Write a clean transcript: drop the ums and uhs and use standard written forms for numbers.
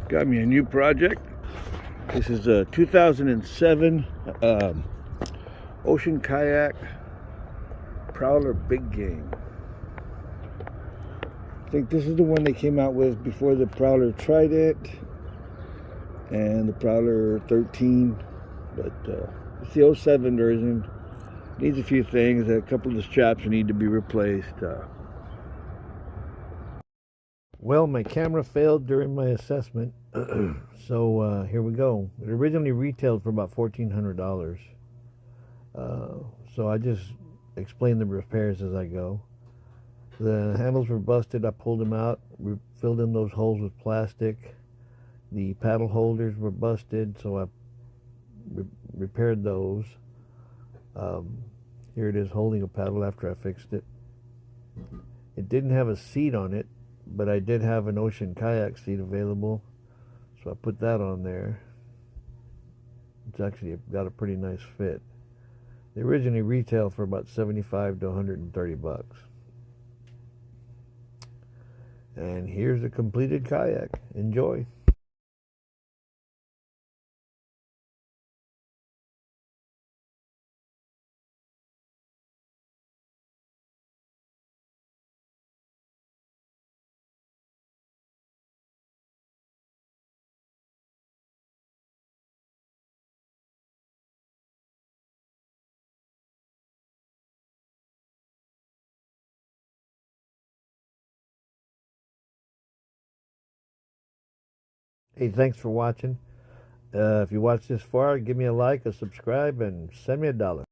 Got me a new project. This is a 2007 Ocean Kayak Prowler Big Game. I think this is the one they came out with before the Prowler Trident and the Prowler 13, but it's the 07 version. Needs a few things. A couple of the straps need to be replaced. Well, my camera failed during my assessment, so here we go. It originally retailed for about $1,400, so I just explain the repairs as I go. The handles were busted. I pulled them out. We filled in those holes with plastic. The paddle holders were busted, so I repaired those. Here it is holding a paddle after I fixed it. It didn't have a seat on it, but I did have an Ocean Kayak seat available, so I put that on there. It's actually got a pretty nice fit. They originally retail for about $75 to $130. And here's a completed kayak. Enjoy. Hey, thanks for watching. If you watched this far, give me a like, a subscribe, and send me $1.